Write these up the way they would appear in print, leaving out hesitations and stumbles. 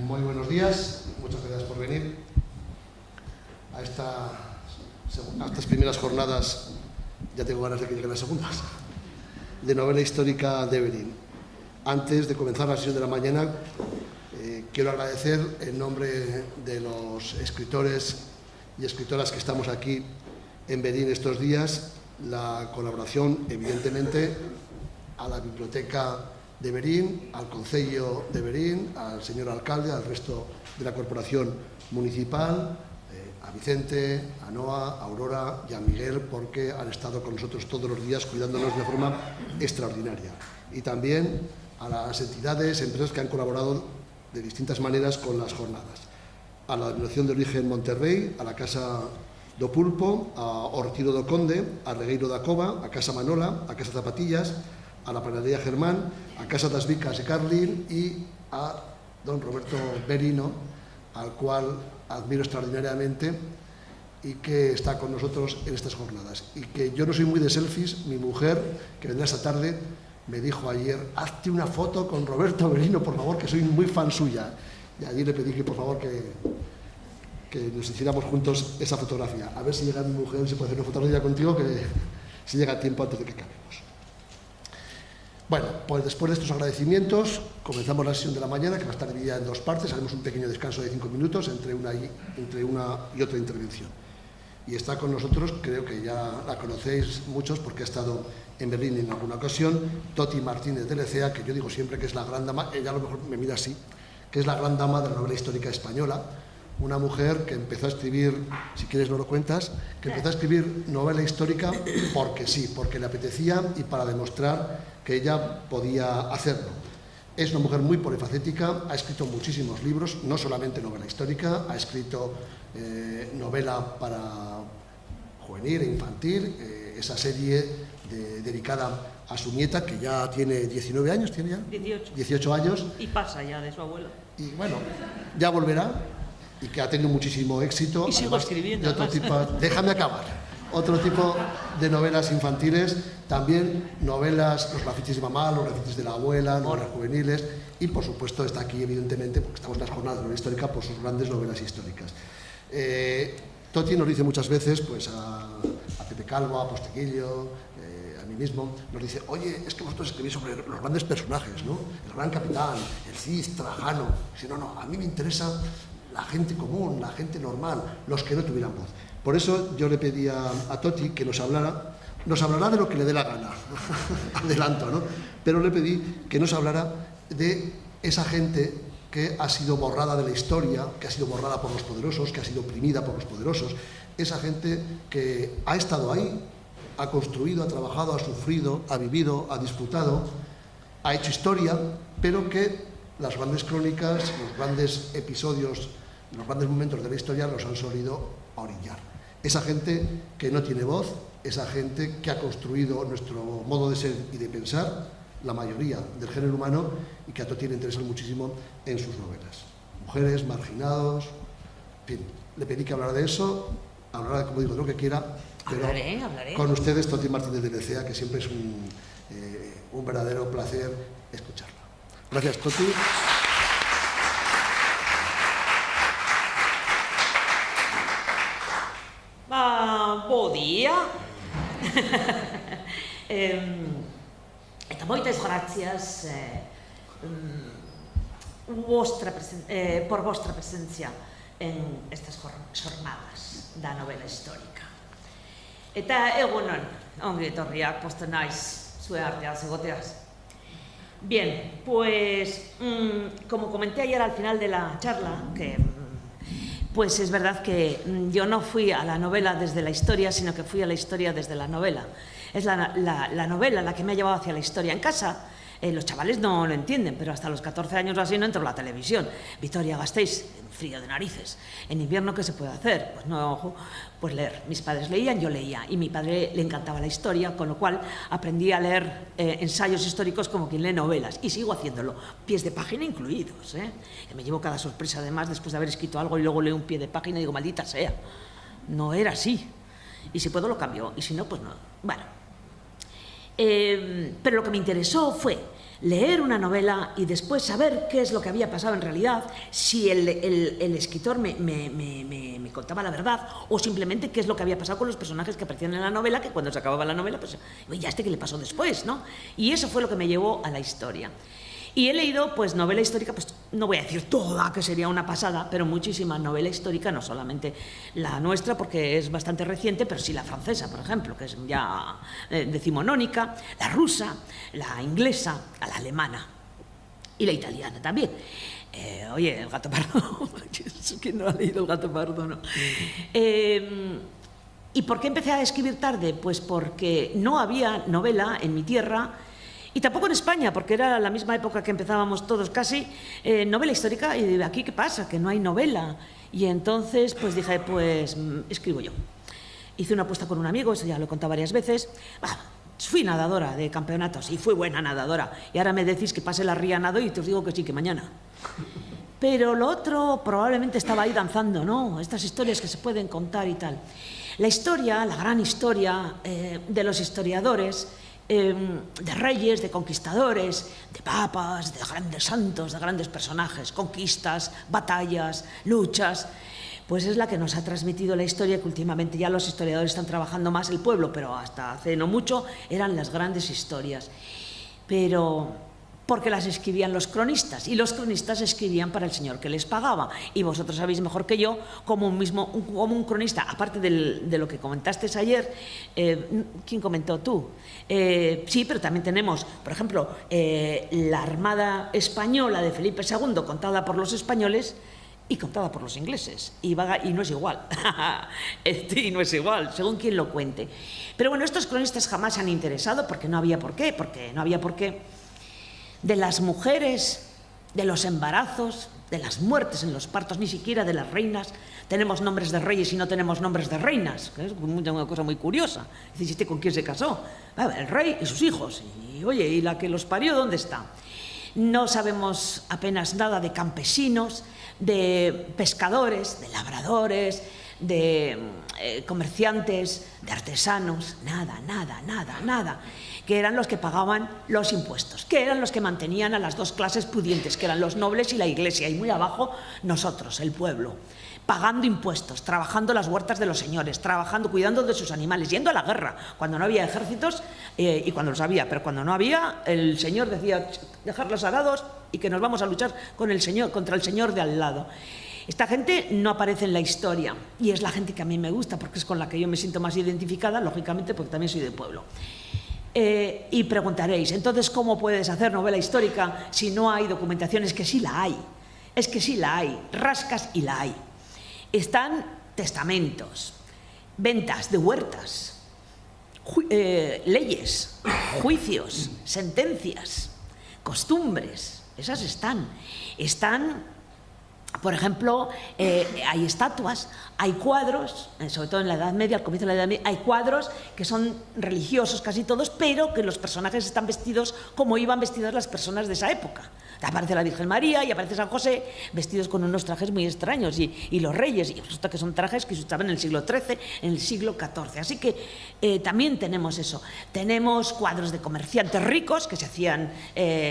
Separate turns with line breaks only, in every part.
Muy buenos días, muchas gracias por venir a estas primeras jornadas, ya tengo ganas de que lleguen las segundas, de novela histórica de Berín. Antes de comenzar la sesión de la mañana, quiero agradecer en nombre de los escritores y escritoras que estamos aquí en Berín estos días, la colaboración, evidentemente, a la Biblioteca de Berín, al Concello de Berín, al señor alcalde, al resto de la corporación municipal, a Vicente, a Noa, a Aurora y a Miguel, porque han estado con nosotros todos los días cuidándonos de forma extraordinaria. Y también a las entidades, empresas que han colaborado de distintas maneras con las jornadas. A la Denominación de Origen Monterrey, a la Casa do Pulpo, a Ortido do Conde, a Regueiro da Cova, a Casa Manola, a Casa Zapatillas, a la Panadería Germán, a Casa das Vicas de Carlin y a don Roberto Berino, al cual admiro extraordinariamente y que está con nosotros en estas jornadas. Y que yo no soy muy de selfies, mi mujer, que vendrá esta tarde, me dijo ayer, hazte una foto con Roberto Berino, por favor, que soy muy fan suya. Y allí le pedí que, por favor, que nos hiciéramos juntos esa fotografía. A ver si llega mi mujer, si puede hacer una fotografía contigo, que si llega a tiempo antes de que acabemos. Bueno, pues después de estos agradecimientos, comenzamos la sesión de la mañana, que va a estar dividida en dos partes. Haremos un pequeño descanso de 5 minutos entre una y otra intervención. Y está con nosotros, creo que ya la conocéis muchos, porque ha estado en Berlín en alguna ocasión, Toti Martínez de Lecea, que yo digo siempre que es la gran dama, ella a lo mejor me mira así, que es la gran dama de la novela histórica española, una mujer que empezó a escribir, si quieres no lo cuentas, que empezó a escribir novela histórica porque sí, porque le apetecía y para demostrar que ella podía hacerlo. Es una mujer muy polifacética, ha escrito muchísimos libros, no solamente novela histórica, ha escrito novela para juvenil e infantil, esa serie dedicada a su nieta, que ya tiene 19 años, ¿tiene ya? 18 años.
Y pasa ya de su abuela.
Y bueno, ya volverá, y que ha tenido muchísimo éxito.
Y sigo escribiendo.
De otro tipo, déjame acabar. Otro tipo de novelas infantiles, también novelas, los grafitis de mamá, los grafitis de la abuela, novelas juveniles, y por supuesto está aquí evidentemente, porque estamos en las jornadas de novela histórica, por sus grandes novelas históricas. Toti nos dice muchas veces, pues a Pepe Calvo, a Posteguillo, a mí mismo, nos dice, oye, es que vosotros escribís sobre los grandes personajes, ¿no? El gran capitán, el Cid, Trajano. Si no, a mí me interesa la gente común, la gente normal, los que no tuvieran voz. Por eso yo le pedí a Toti que nos hablará de lo que le dé la gana, adelanto, ¿no? Pero le pedí que nos hablara de esa gente que ha sido borrada de la historia, que ha sido borrada por los poderosos, que ha sido oprimida por los poderosos, esa gente que ha estado ahí, ha construido, ha trabajado, ha sufrido, ha vivido, ha disputado, ha hecho historia, pero que las grandes crónicas, los grandes episodios, los grandes momentos de la historia los han solido orillar. Esa gente que no tiene voz, esa gente que ha construido nuestro modo de ser y de pensar, la mayoría del género humano, y que a Toti le interesa muchísimo en sus novelas. Mujeres, marginados, en fin, le pedí que hablara de eso, hablará, como digo, de lo que quiera, pero
hablaré.
Con ustedes, Toti Martínez de Lecea, que siempre es un verdadero placer escucharla. Gracias, Toti.
Bo día. Eta moitas gracias por vostra presencia en estas jornadas da novela histórica. Eta egunon, ongi etorriak posten naiz, zue arteaz egoteaz. Bien, pues como comenté ayer al final de la charla, que pues es verdad que yo no fui a la novela desde la historia, sino que fui a la historia desde la novela. Es la novela la que me ha llevado hacia la historia. En casa, los chavales no lo entienden, pero hasta los 14 años o así no entro a la televisión. Vitoria-Gasteiz, frío de narices. En invierno, ¿qué se puede hacer? Pues no, pues leer. Mis padres leían, yo leía. Y a mi padre le encantaba la historia, con lo cual aprendí a leer ensayos históricos como quien lee novelas. Y sigo haciéndolo, pies de página incluidos. Que me llevo cada sorpresa, además, después de haber escrito algo y luego leo un pie de página y digo, maldita sea. No era así. Y si puedo lo cambio, y si no, pues no. Bueno. Pero lo que me interesó fue leer una novela y después saber qué es lo que había pasado en realidad, si el escritor me contaba la verdad o simplemente qué es lo que había pasado con los personajes que aparecían en la novela, que cuando se acababa la novela, pues ya qué le pasó después, ¿no? Y eso fue lo que me llevó a la historia. Y he leído, pues, novela histórica, pues no voy a decir toda, que sería una pasada, pero muchísima novela histórica, no solamente la nuestra, porque es bastante reciente, pero sí la francesa, por ejemplo, que es ya decimonónica, la rusa, la inglesa, la alemana y la italiana también. Oye, El gato pardo, ¿quién no ha leído El gato pardo? No. ¿Y por qué empecé a escribir tarde? Pues porque no había novela en mi tierra, y tampoco en España, porque era la misma época que empezábamos todos casi, novela histórica, y de aquí, ¿qué pasa? Que no hay novela. Y entonces, pues dije, pues escribo yo. Hice una apuesta con un amigo, eso ya lo he contado varias veces. Fui nadadora de campeonatos y fui buena nadadora. Y ahora me decís que pase la ría nado y te os digo que sí, que mañana. Pero lo otro probablemente estaba ahí danzando, ¿no? Estas historias que se pueden contar y tal. La historia, la gran historia de los historiadores, de reyes, de conquistadores, de papas, de grandes santos, de grandes personajes, conquistas, batallas, luchas, pues es la que nos ha transmitido la historia, que últimamente ya los historiadores están trabajando más el pueblo, pero hasta hace no mucho eran las grandes historias. Pero porque las escribían los cronistas, y los cronistas escribían para el señor que les pagaba. Y vosotros sabéis mejor que yo como un cronista, aparte de lo que comentaste ayer, ¿quién comentó tú? Sí, pero también tenemos, por ejemplo, la Armada Española de Felipe II, contada por los españoles y contada por los ingleses, y no es igual. Y no es igual, según quien lo cuente. Pero bueno, estos cronistas jamás se han interesado, porque no había por qué, de las mujeres, de los embarazos, de las muertes en los partos, ni siquiera de las reinas. Tenemos nombres de reyes y no tenemos nombres de reinas, que es una cosa muy curiosa. Dices, ¿con quién se casó? El rey y sus hijos. Y oye, ¿y la que los parió dónde está? No sabemos apenas nada de campesinos, de pescadores, de labradores, de comerciantes, de artesanos, nada, que eran los que pagaban los impuestos, que eran los que mantenían a las dos clases pudientes, que eran los nobles y la iglesia, y muy abajo nosotros, el pueblo, pagando impuestos, trabajando las huertas de los señores, trabajando, cuidando de sus animales, yendo a la guerra, cuando no había ejércitos, y cuando los había, pero cuando no había, el señor decía, dejarlos arados y que nos vamos a luchar contra el señor de al lado. Esta gente no aparece en la historia, y es la gente que a mí me gusta, porque es con la que yo me siento más identificada, lógicamente, porque también soy del pueblo. Y preguntaréis, entonces, ¿cómo puedes hacer novela histórica si no hay documentación? Es que sí la hay, rascas y la hay. Están testamentos, ventas de huertas, leyes, juicios, sentencias, costumbres, esas están. Por ejemplo, hay estatuas, hay cuadros, sobre todo en la Edad Media, al comienzo de la Edad Media, hay cuadros que son religiosos casi todos, pero que los personajes están vestidos como iban vestidas las personas de esa época. Aparece la Virgen María y aparece San José vestidos con unos trajes muy extraños, y los reyes, y resulta que son trajes que se usaban en el siglo XIII, en el siglo XIV. Así que también tenemos eso. Tenemos cuadros de comerciantes ricos que se hacían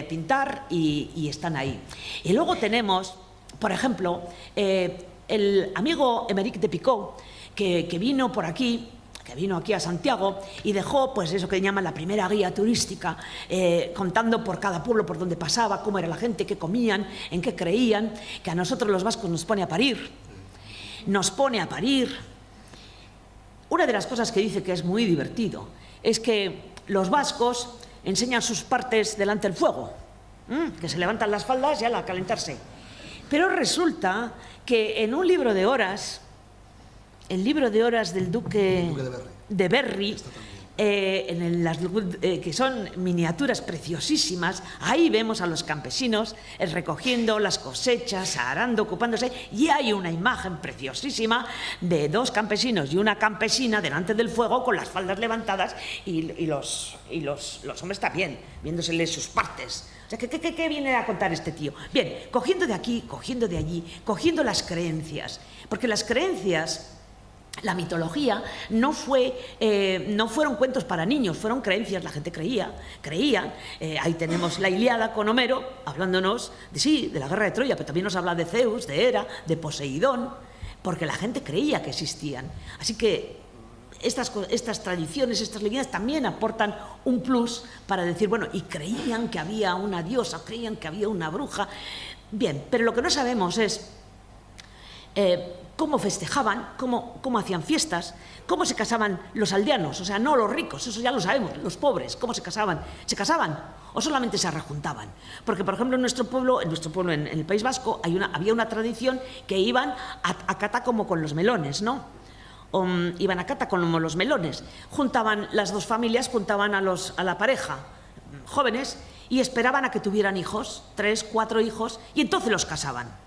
pintar y están ahí. Y luego tenemos, por ejemplo, el amigo Émeric de Picot, que vino por aquí, que vino aquí a Santiago y dejó, pues eso que llaman la primera guía turística, contando por cada pueblo por donde pasaba, cómo era la gente, qué comían, en qué creían, que a nosotros los vascos nos pone a parir. Una de las cosas que dice que es muy divertido es que los vascos enseñan sus partes delante del fuego, que se levantan las faldas y a calentarse. Pero resulta que en un libro de horas, el libro de horas del duque de Berry, que son miniaturas preciosísimas, ahí vemos a los campesinos recogiendo las cosechas, arando, ocupándose, y hay una imagen preciosísima de dos campesinos y una campesina delante del fuego con las faldas levantadas y los hombres también, viéndoseles sus partes. O sea, ¿qué viene a contar este tío? Bien, cogiendo de aquí, cogiendo de allí, cogiendo las creencias, porque las creencias
La mitología no fueron cuentos para niños, fueron creencias, la gente creía. Ahí tenemos la Ilíada con Homero, hablándonos de la guerra de Troya, pero también nos habla de Zeus, de Hera, de Poseidón, porque la gente creía que existían. Así que estas tradiciones, estas leyendas también aportan un plus para decir, bueno, y creían que había una diosa, creían que había una bruja. Bien, pero lo que no sabemos es cómo festejaban, cómo hacían fiestas, cómo se casaban los aldeanos, o sea, no los ricos, eso ya lo sabemos, los pobres, cómo se casaban o solamente se rejuntaban. Porque, por ejemplo, en nuestro pueblo, en el País Vasco, había una tradición que iban a cata como con los melones, ¿no? Iban a cata como los melones. Juntaban las dos familias, juntaban a la pareja jóvenes y esperaban a que tuvieran hijos, 3, 4 hijos, y entonces los casaban.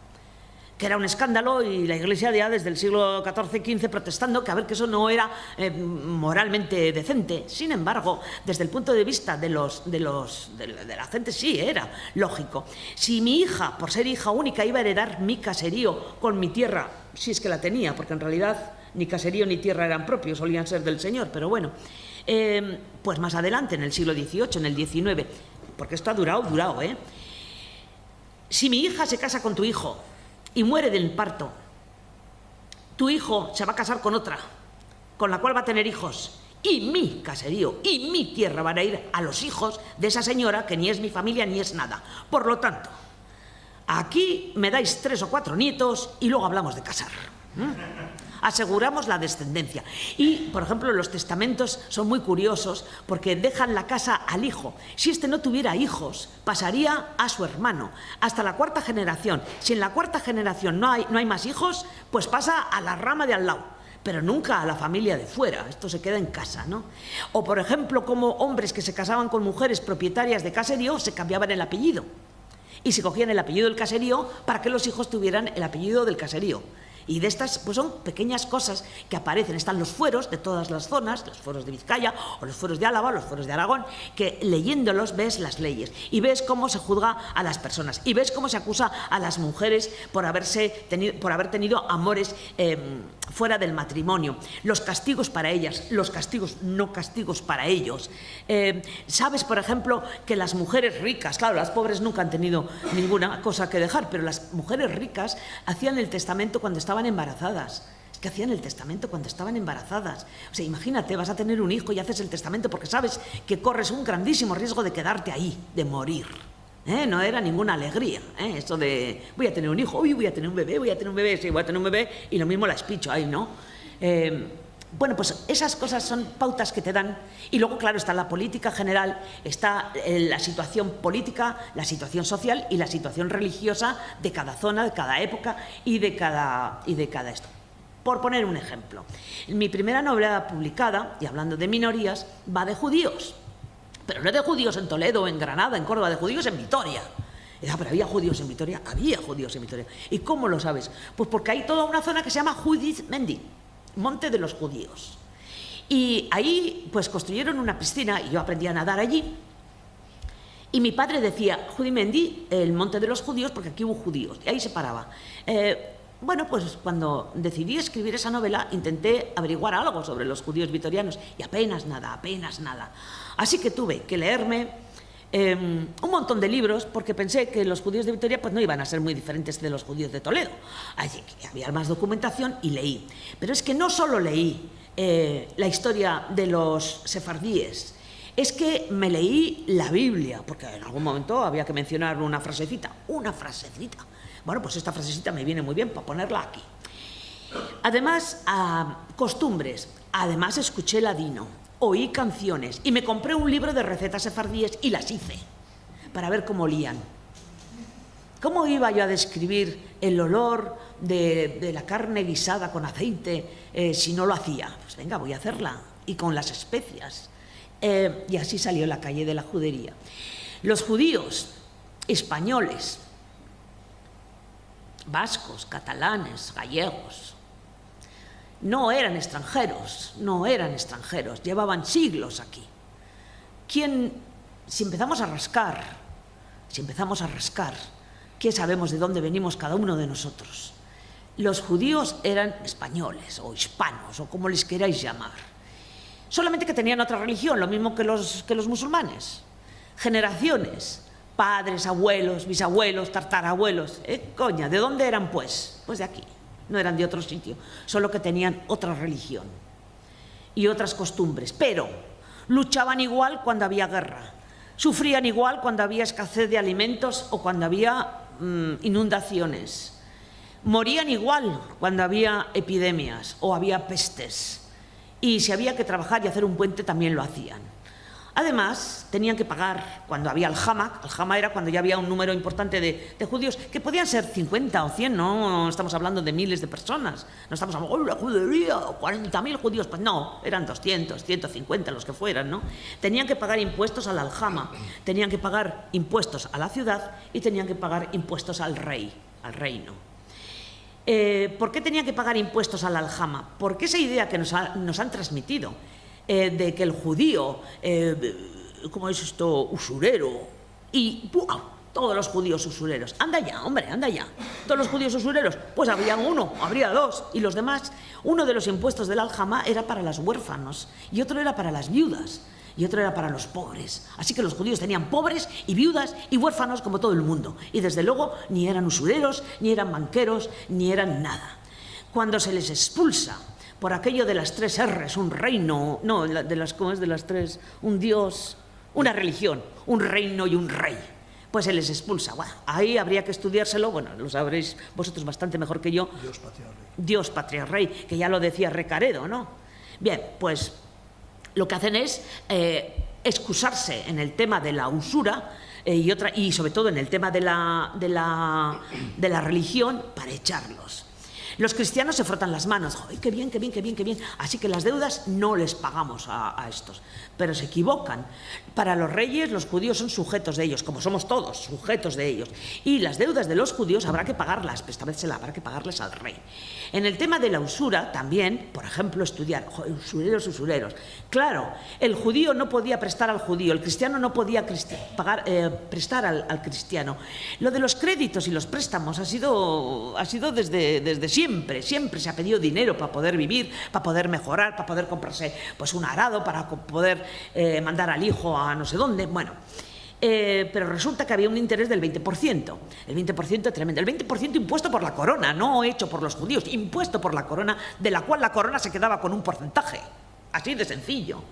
Que era un escándalo, y la Iglesia ya desde el siglo XIV, XV protestando que eso no era moralmente decente. Sin embargo, desde el punto de vista de la gente sí era lógico. Si mi hija, por ser hija única, iba a heredar mi caserío con mi tierra, si es que la tenía, porque en realidad ni caserío ni tierra eran propios, solían ser del Señor, pero bueno, pues más adelante, en el siglo XVIII, en el XIX, porque esto ha durado, si mi hija se casa con tu hijo y muere del parto, tu hijo se va a casar con otra, con la cual va a tener hijos, y mi caserío y mi tierra van a ir a los hijos de esa señora, que ni es mi familia ni es nada. Por lo tanto, aquí me dais 3 o 4 nietos y luego hablamos de casar. Aseguramos la descendencia. Y, por ejemplo, los testamentos son muy curiosos porque dejan la casa al hijo. Si este no tuviera hijos, pasaría a su hermano, hasta la 4ª generación. Si en la 4ª generación no hay más hijos, pues pasa a la rama de al lado, pero nunca a la familia de fuera. Esto se queda en casa, ¿no? O, por ejemplo, como hombres que se casaban con mujeres propietarias de caserío, se cambiaban el apellido. Y se cogían el apellido del caserío para que los hijos tuvieran el apellido del caserío. Y de estas, pues son pequeñas cosas que aparecen. Están los fueros de todas las zonas, los fueros de Vizcaya, o los fueros de Álava, los fueros de Aragón, que leyéndolos ves las leyes y ves cómo se juzga a las personas y ves cómo se acusa a las mujeres por haber tenido amores fuera del matrimonio, los castigos para ellas, los castigos no castigos para ellos. Sabes, por ejemplo, que las mujeres ricas, claro, las pobres nunca han tenido ninguna cosa que dejar, pero las mujeres ricas hacían el testamento cuando estaban embarazadas. Es que hacían el testamento cuando estaban embarazadas. O sea, imagínate, vas a tener un hijo y haces el testamento porque sabes que corres un grandísimo riesgo de quedarte ahí, de morir. No era ninguna alegría, esto de voy a tener un hijo, voy a tener un bebé, sí, voy a tener un bebé, y lo mismo la espicho ahí, ¿no? Bueno, pues esas cosas son pautas que te dan. Y luego, claro, está la política general, está la situación política, la situación social y la situación religiosa de cada zona, de cada época y de cada esto. Por poner un ejemplo, mi primera novela publicada, y hablando de minorías, va de judíos. Pero no de judíos en Toledo, en Granada, en Córdoba, de judíos en Vitoria. Pero había judíos en Vitoria, ¿Y cómo lo sabes? Pues porque hay toda una zona que se llama Judiz-Mendi, Monte de los Judíos. Y ahí pues construyeron una piscina y yo aprendí a nadar allí. Y mi padre decía, Judiz-Mendi, el Monte de los Judíos, porque aquí hubo judíos. Y ahí se paraba. Bueno, pues cuando decidí escribir esa novela, intenté averiguar algo sobre los judíos vitorianos y apenas nada. Así que tuve que leerme un montón de libros porque pensé que los judíos de Vitoria pues no iban a ser muy diferentes de los judíos de Toledo. Así que había más documentación y leí. Pero es que no solo leí la historia de los sefardíes, es que me leí la Biblia, porque en algún momento había que mencionar una frasecita. Bueno, pues esta frasecita me viene muy bien para ponerla aquí. Además, costumbres. Además, escuché ladino, oí canciones y me compré un libro de recetas sefardíes y las hice para ver cómo olían. ¿Cómo iba yo a describir el olor de la carne guisada con aceite si no lo hacía? Pues venga, voy a hacerla. Y con las especias. Y así salió La calle de la judería. Los judíos españoles, vascos, catalanes, gallegos, no eran extranjeros, llevaban siglos aquí. Si empezamos a rascar, ¿qué sabemos de dónde venimos cada uno de nosotros? los judíos eran españoles o hispanos o como les queráis llamar. Solamente que tenían otra religión, lo mismo que los musulmanes. Generaciones, padres, abuelos, bisabuelos, tartarabuelos. Coña, ¿de dónde eran pues? Pues de aquí, no eran de otro sitio, solo que tenían otra religión y otras costumbres. Pero luchaban igual cuando había guerra, sufrían igual cuando había escasez de alimentos o cuando había inundaciones. Morían igual cuando había epidemias o había pestes. Y si había que trabajar y hacer un puente, también lo hacían. Además, tenían que pagar cuando había aljama. Aljama era cuando ya había un número importante de judíos, que podían ser 50 o 100, no estamos hablando de miles de personas. No estamos hablando, ¡oh, la judería! 40.000 judíos. Pues no, eran 200, 150, los que fueran, ¿no? Tenían que pagar impuestos a la aljama, tenían que pagar impuestos a la ciudad y tenían que pagar impuestos al rey, al reino. ¿Por qué tenían que pagar impuestos a la aljama? Porque esa idea que nos han transmitido, de que el judío, ¿cómo es esto?, usurero, y ¡buah!, todos los judíos usureros. Anda ya, hombre, anda ya. Todos los judíos usureros, pues habría uno, habría dos, y los demás. Uno de los impuestos de la aljama era para los huérfanos, y otro era para las viudas, y otro era para los pobres. Así que los judíos tenían pobres y viudas y huérfanos como todo el mundo. Y desde luego ni eran usureros, ni eran banqueros, ni eran nada. Cuando se les expulsa por aquello de las 3 R's, un reino, no, ¿cómo es de las 3? Un Dios, una religión, un reino y un rey. Pues se les expulsa. Bueno, ahí habría que estudiárselo, bueno, lo sabréis vosotros bastante mejor que yo.
Dios, patria, rey.
Dios, patria, rey, que ya lo decía Recaredo, ¿no? Bien, pues lo que hacen es excusarse en el tema de la usura y sobre todo en el tema de la religión para echarlos. Los cristianos se frotan las manos. ¡Ay, qué bien, qué bien, qué bien, qué bien! Así que las deudas no les pagamos a estos. Pero se equivocan. Para los reyes, los judíos son sujetos de ellos, como somos todos, sujetos de ellos. Y las deudas de los judíos habrá que pagarlas, pero esta vez habrá que pagarles al rey. En el tema de la usura, también, por ejemplo, estudiar. Usureros, usureros. Claro, el judío no podía prestar al judío, el cristiano no podía prestar al cristiano. Lo de los créditos y los préstamos ha sido desde siempre se ha pedido dinero para poder vivir, para poder mejorar, para poder comprarse pues un arado, para poder mandar al hijo a no sé dónde. Bueno, pero resulta que había un interés del 20%. El 20% es tremendo. El 20% impuesto por la corona, no hecho por los judíos, impuesto por la corona, de la cual la corona se quedaba con un porcentaje. Así de sencillo.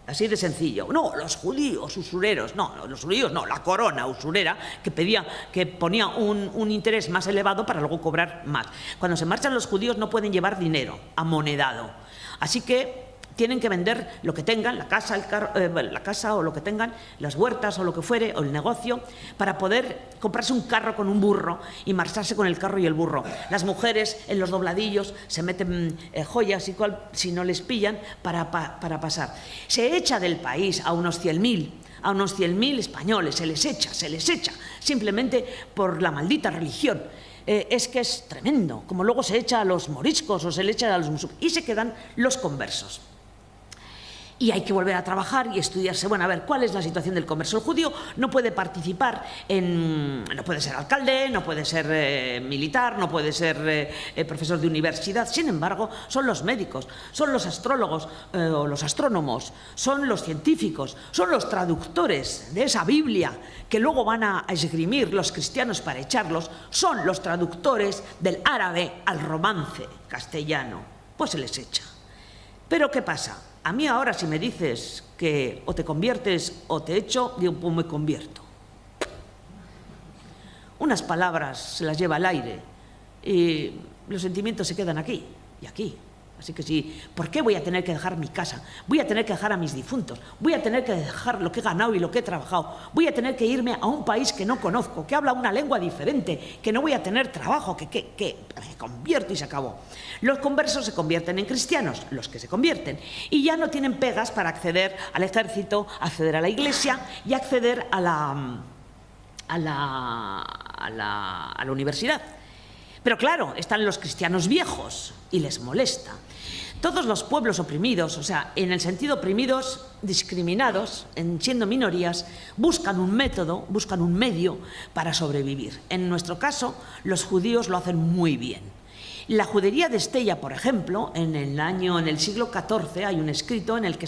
Así de sencillo. No, los judíos usureros, no, los judíos no, la corona usurera que ponía un interés más elevado para luego cobrar más. Cuando se marchan los judíos no pueden llevar dinero amonedado. Así que tienen que vender lo que tengan, la casa, la casa o lo que tengan, las huertas o lo que fuere, o el negocio, para poder comprarse un carro con un burro y marcharse con el carro y el burro. Las mujeres en los dobladillos se meten joyas y si no les pillan para pasar. Se echa del país a unos 100.000 españoles, se les echa, simplemente por la maldita religión. Es que es tremendo, como luego se echa a los moriscos o se le echa a los musulmanes y se quedan los conversos. Y hay que volver a trabajar y estudiarse. Bueno, a ver, ¿cuál es la situación del converso? El judío no puede participar no puede ser alcalde, no puede ser militar, no puede ser profesor de universidad. Sin embargo, son los médicos, son los astrólogos o los astrónomos, son los científicos, son los traductores de esa Biblia que luego van a esgrimir los cristianos para echarlos, son los traductores del árabe al romance castellano. Pues se les echa. Pero ¿qué pasa? A mí ahora si me dices que o te conviertes o te echo, digo, pues me convierto. Unas palabras se las lleva al aire y los sentimientos se quedan aquí y aquí. Así que sí, ¿por qué voy a tener que dejar mi casa? Voy a tener que dejar a mis difuntos, voy a tener que dejar lo que he ganado y lo que he trabajado, voy a tener que irme a un país que no conozco, que habla una lengua diferente, que no voy a tener trabajo, que me convierto y se acabó. Los conversos se convierten en cristianos, los que se convierten, y ya no tienen pegas para acceder al ejército, acceder a la iglesia y acceder a la universidad. Pero claro, están los cristianos viejos y les molesta. Todos los pueblos oprimidos, o sea, en el sentido oprimidos, discriminados, siendo minorías, buscan un método, buscan un medio para sobrevivir. En nuestro caso, los judíos lo hacen muy bien. La judería de Estella, por ejemplo, en el siglo XIV hay un escrito en el que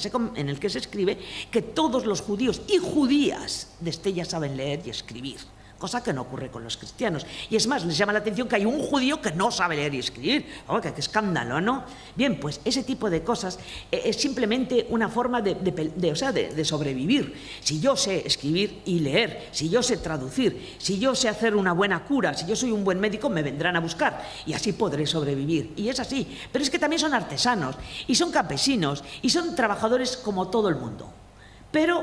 se escribe que todos los judíos y judías de Estella saben leer y escribir, cosa que no ocurre con los cristianos. Y es más, les llama la atención que hay un judío que no sabe leer y escribir. ¡Oh, qué escándalo!, ¿no? Bien, pues ese tipo de cosas es simplemente una forma de sobrevivir. Si yo sé escribir y leer, si yo sé traducir, si yo sé hacer una buena cura, si yo soy un buen médico, me vendrán a buscar y así podré sobrevivir. Y es así. Pero es que también son artesanos y son campesinos y son trabajadores como todo el mundo. Pero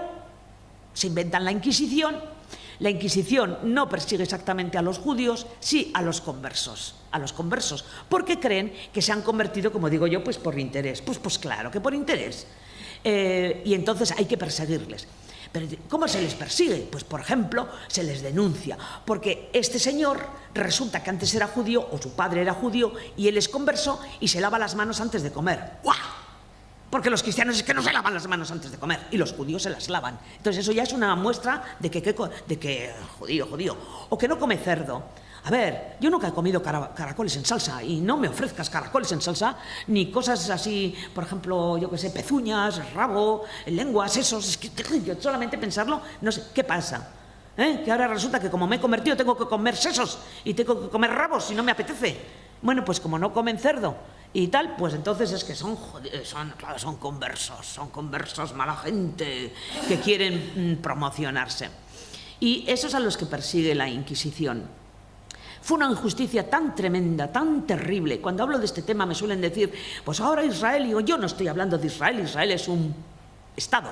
se inventan la Inquisición. La Inquisición no persigue exactamente a los judíos, sí a los conversos, porque creen que se han convertido, como digo yo, pues por interés. Pues claro que por interés. Y entonces hay que perseguirles. Pero ¿cómo se les persigue? Pues, por ejemplo, se les denuncia, porque este señor resulta que antes era judío, o su padre era judío, y él es converso y se lava las manos antes de comer. ¡Guau! Porque los cristianos es que no se lavan las manos antes de comer y los judíos se las lavan. Entonces eso ya es una muestra de que judío, o que no come cerdo. A ver, yo nunca he comido caracoles en salsa y no me ofrezcas caracoles en salsa ni cosas así, por ejemplo, yo qué sé, pezuñas, rabo, lenguas, sesos. Es que yo solamente pensarlo, no sé, ¿qué pasa? Que ahora resulta que como me he convertido tengo que comer sesos y tengo que comer rabos si no me apetece. Bueno, pues como no comen cerdo y tal, pues entonces es que son conversos, mala gente, que quieren promocionarse. Y esos a los que persigue la Inquisición. Fue una injusticia tan tremenda, tan terrible. Cuando hablo de este tema me suelen decir, pues ahora Israel, y yo no estoy hablando de Israel, Israel es un Estado.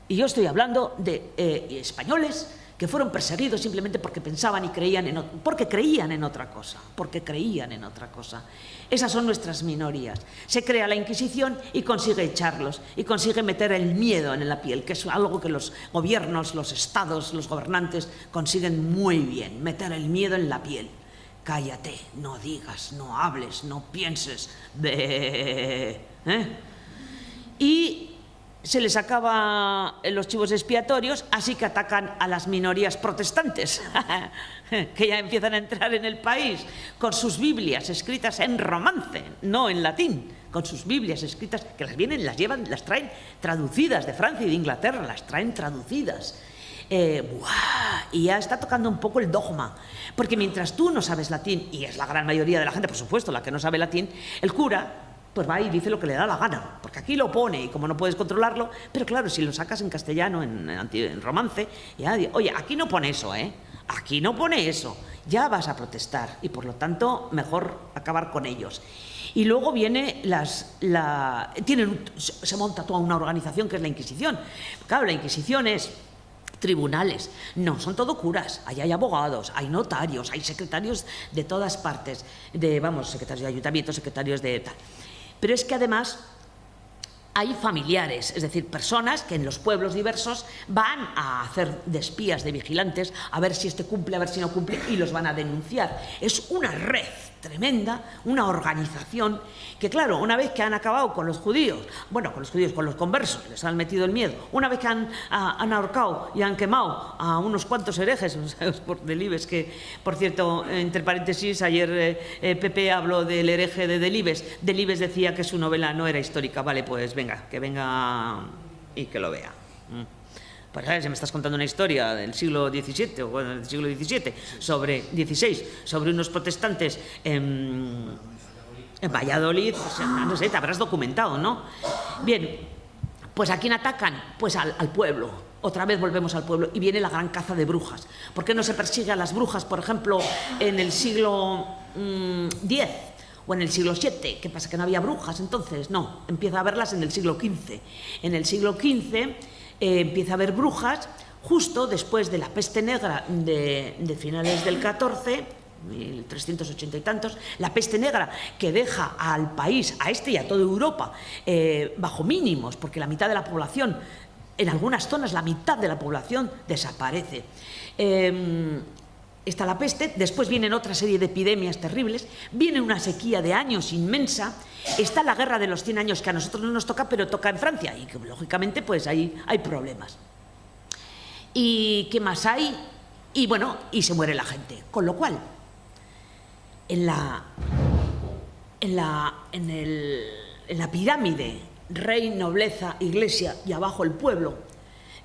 Y yo estoy hablando de españoles que fueron perseguidos simplemente porque pensaban y creían porque creían en otra cosa. Esas son nuestras minorías. Se crea la Inquisición y consigue echarlos, y consigue meter el miedo en la piel, que es algo que los gobiernos, los estados, los gobernantes consiguen muy bien, meter el miedo en la piel. Cállate, no digas, no hables, no pienses. Y se les acaba los chivos expiatorios, así que atacan a las minorías protestantes, que ya empiezan a entrar en el país con sus Biblias escritas en romance, no en latín, con sus Biblias escritas, que las traen traducidas de Francia y de Inglaterra, las traen traducidas. Y ya está tocando un poco el dogma, porque mientras tú no sabes latín, y es la gran mayoría de la gente, por supuesto, la que no sabe latín, el cura pues va y dice lo que le da la gana, porque aquí lo pone y como no puedes controlarlo, pero claro, si lo sacas en castellano, en romance, ya, oye, aquí no pone eso, aquí no pone eso, ya vas a protestar y por lo tanto mejor acabar con ellos. Y luego viene se monta toda una organización que es la Inquisición. Claro, la Inquisición es tribunales, no, son todo curas, ahí hay abogados, hay notarios, hay secretarios de todas partes, secretarios de ayuntamientos, secretarios de tal. Pero es que además hay familiares, es decir, personas que en los pueblos diversos van a hacer de espías, de vigilantes, a ver si este cumple, a ver si no cumple, y los van a denunciar. Es una red tremenda, una organización que, claro, una vez que han acabado con los judíos, con los conversos, les han metido el miedo, una vez que han ahorcado y han quemado a unos cuantos herejes, por Delibes, que, por cierto, entre paréntesis, ayer Pepe habló del hereje de Delibes. Delibes decía que su novela no era histórica. Vale, pues venga, que venga y que lo vea. Pues si me estás contando una historia del siglo XVII o del siglo XVI, sobre unos protestantes en Valladolid, pues, no sé, te habrás documentado, ¿no? Bien, pues ¿a quién atacan? Pues al pueblo. Otra vez volvemos al pueblo y viene la gran caza de brujas. ¿Por qué no se persigue a las brujas, por ejemplo, en el siglo X? O en el siglo VII, ¿qué pasa? ¿Que no había brujas entonces? No, empieza a haberlas en el siglo XV. En el siglo XV empieza a haber brujas justo después de la peste negra de finales del XIV, 1380 y tantos, la peste negra que deja al país, a este y a toda Europa, bajo mínimos, porque la mitad de la población, en algunas zonas la mitad de la población desaparece. está la peste, después vienen otra serie de epidemias terribles, viene una sequía de años inmensa, está la guerra de los 100 años que a nosotros no nos toca, pero toca en Francia y que lógicamente pues ahí hay problemas. ¿Y qué más hay? Y bueno, y se muere la gente. Con lo cual, en la pirámide, rey, nobleza, iglesia y abajo el pueblo,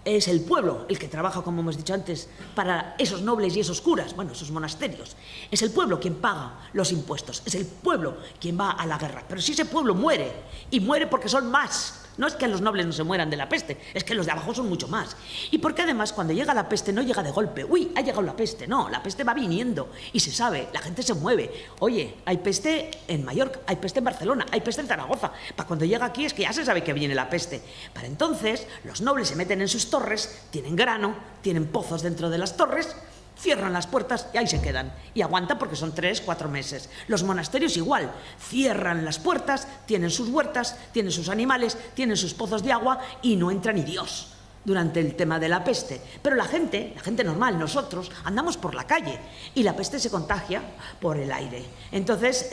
es el pueblo el que trabaja, como hemos dicho antes, para esos nobles y esos curas, bueno, esos monasterios. Es el pueblo quien paga los impuestos, es el pueblo quien va a la guerra. Pero si ese pueblo muere, y muere porque son más, no es que los nobles no se mueran de la peste, es que los de abajo son mucho más. Y porque además cuando llega la peste no llega de golpe, uy, ha llegado la peste, no, la peste va viniendo y se sabe, la gente se mueve. Oye, hay peste en Mallorca, hay peste en Barcelona, hay peste en Zaragoza. Para cuando llega aquí es que ya se sabe que viene la peste. Para entonces los nobles se meten en sus torres, tienen grano, tienen pozos dentro de las torres, cierran las puertas y ahí se quedan. Y aguantan porque son 3, 4 meses. Los monasterios igual, cierran las puertas, tienen sus huertas, tienen sus animales, tienen sus pozos de agua y no entra ni Dios durante el tema de la peste. Pero la gente normal, nosotros, andamos por la calle y la peste se contagia por el aire. Entonces,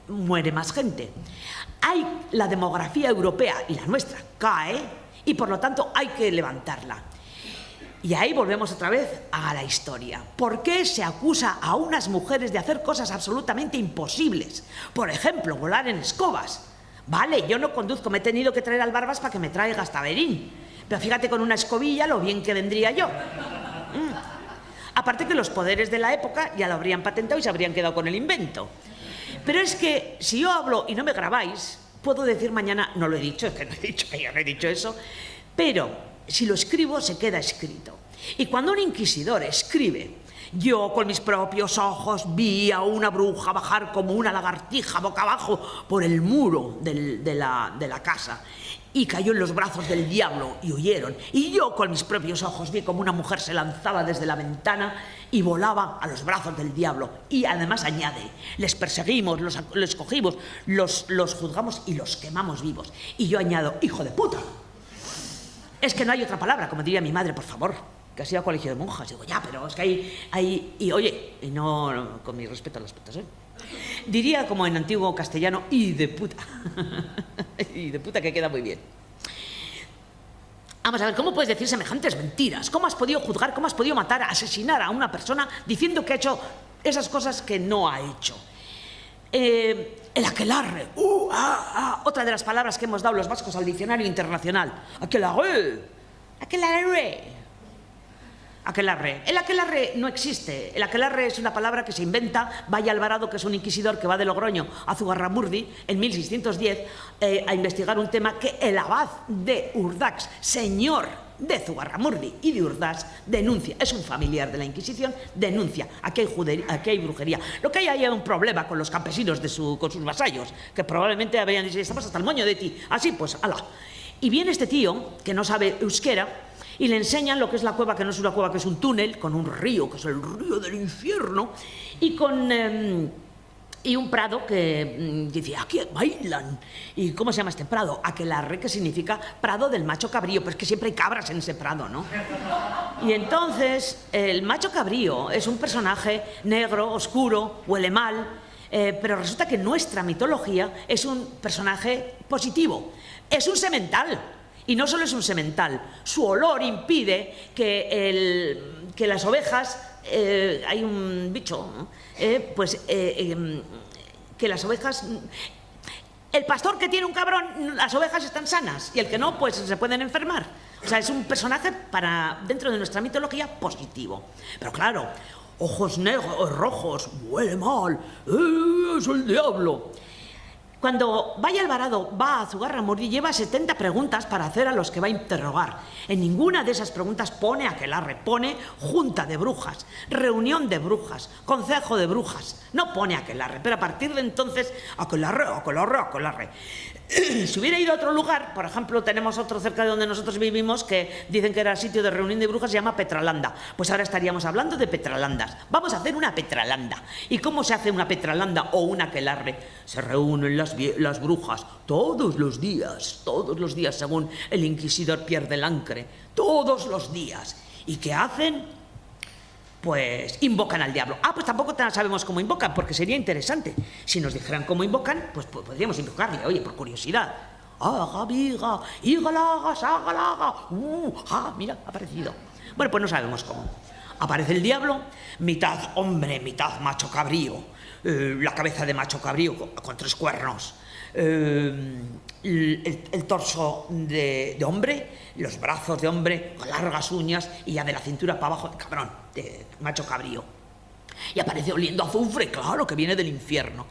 muere más gente. La demografía europea y la nuestra cae y por lo tanto hay que levantarla. Y ahí volvemos otra vez a la historia. ¿Por qué se acusa a unas mujeres de hacer cosas absolutamente imposibles? Por ejemplo, volar en escobas. Vale, yo no conduzco, me he tenido que traer al Barbas para que me traiga hasta Berín. Pero fíjate con una escobilla lo bien que vendría yo. Aparte que los poderes de la época ya lo habrían patentado y se habrían quedado con el invento. Pero es que si yo hablo y no me grabáis, puedo decir mañana, no lo he dicho, es que no he dicho que yo no he dicho eso, pero si lo escribo, se queda escrito. Y cuando un inquisidor escribe, yo con mis propios ojos vi a una bruja bajar como una lagartija boca abajo por el muro de la casa y cayó en los brazos del diablo y huyeron. Y yo con mis propios ojos vi como una mujer se lanzaba desde la ventana y volaba a los brazos del diablo. Y además añade, les perseguimos, los cogimos, los juzgamos y los quemamos vivos. Y yo añado, hijo de puta. Es que no hay otra palabra, como diría mi madre, por favor, que ha sido a colegio de monjas. Digo, ya, pero es que hay y oye, y no, con mi respeto a las putas, diría como en antiguo castellano, y de puta. Y de puta, que queda muy bien. Vamos a ver, ¿cómo puedes decir semejantes mentiras? ¿Cómo has podido juzgar, cómo has podido matar, asesinar a una persona diciendo que ha hecho esas cosas que no ha hecho? El aquelarre, otra de las palabras que hemos dado los vascos al diccionario internacional. Aquelarre. El aquelarre no existe. El aquelarre es una palabra que se inventa Valle Alvarado, que es un inquisidor que va de Logroño a Zugarramurdi en 1610 a investigar un tema que el abad de Urdax, señor de Zugarramurdi y de Urdax, denuncia. Es un familiar de la Inquisición, denuncia. Aquí hay brujería. Lo que hay un problema con los campesinos con sus vasallos, que probablemente habrían dicho, estamos hasta el moño de ti. Así pues, ala. Y viene este tío, que no sabe euskera, y le enseñan lo que es la cueva, que no es una cueva, que es un túnel, con un río, que es el río del infierno, y y un prado que dice, aquí bailan. ¿Y cómo se llama este prado? Aquelarre, que significa prado del macho cabrío, pero es que siempre hay cabras en ese prado, ¿no? Y entonces, el macho cabrío es un personaje negro, oscuro, huele mal, pero resulta que nuestra mitología es un personaje positivo, es un semental. Y no solo es un semental, su olor impide que las ovejas, hay un bicho, ¿no? Que las ovejas, el pastor que tiene un cabrón, las ovejas están sanas, y el que no, pues se pueden enfermar. O sea, es un personaje dentro de nuestra mitología positivo. Pero claro, ojos negros, rojos, huele mal, es el diablo. Cuando Valle Alvarado va a Zugarramurdi, lleva 70 preguntas para hacer a los que va a interrogar. En ninguna de esas preguntas pone aquelarre, pone junta de brujas, reunión de brujas, concejo de brujas. No pone aquelarre, pero a partir de entonces, aquelarre. Si hubiera ido a otro lugar, por ejemplo, tenemos otro cerca de donde nosotros vivimos que dicen que era sitio de reunión de brujas, se llama Petralanda. Pues ahora estaríamos hablando de petralandas. Vamos a hacer una petralanda. ¿Y cómo se hace una petralanda o un aquelarre? Se reúnen las brujas todos los días, según el inquisidor Pierre de Lancre, todos los días. ¿Y qué hacen? pues invocan al diablo. Pues tampoco sabemos cómo invocan, porque sería interesante. Si nos dijeran cómo invocan, pues podríamos invocarle, oye, por curiosidad. Aga, viga, igalaga, sagalaga. Mira, ha aparecido. Bueno, pues no sabemos cómo. Aparece el diablo, mitad hombre, mitad macho cabrío. La cabeza de macho cabrío con 3 cuernos. El torso de hombre, los brazos de hombre con largas uñas y ya de la cintura para abajo de cabrón, de macho cabrío. Y aparece oliendo a azufre, claro, que viene del infierno.